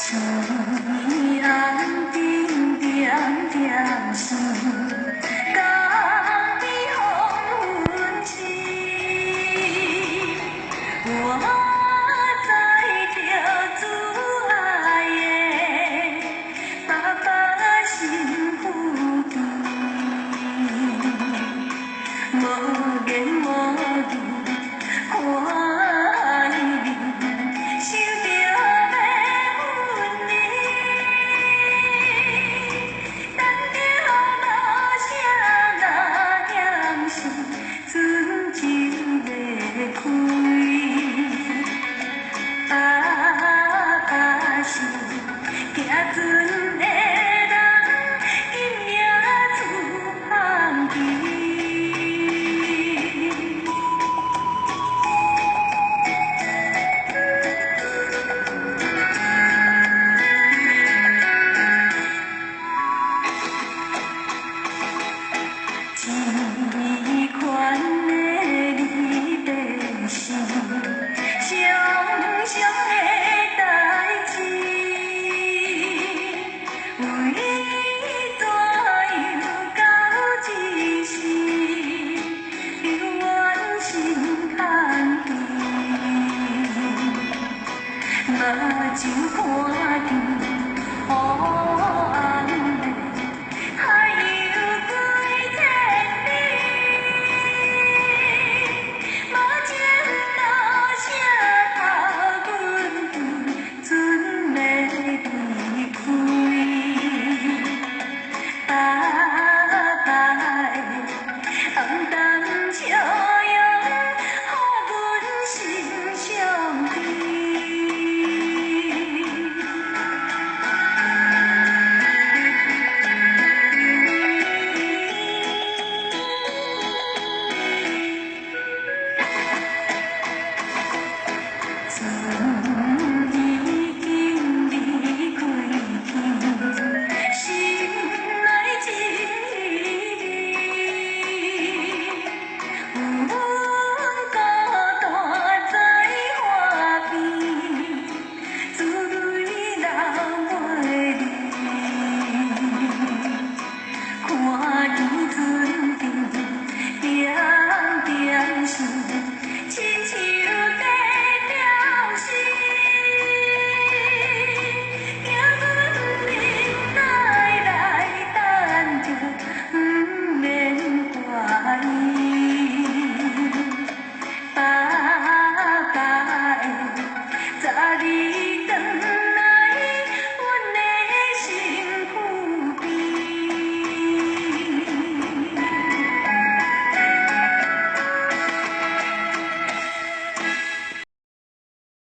一红灯点点闪，甲你黄昏时，我知着主爱的爸爸身躯边，无言无语看你，想着要分离。等着无声若险时，春秋要开。爸爸是行船的人，因命出航期。一款的离别是常常的代志，为怎样到一时，犹原心牵牵，目睭看见黑暗的海洋几千里。无情无声透阮泪，船要离开。爸爸的红灯笑容，予阮心上甜。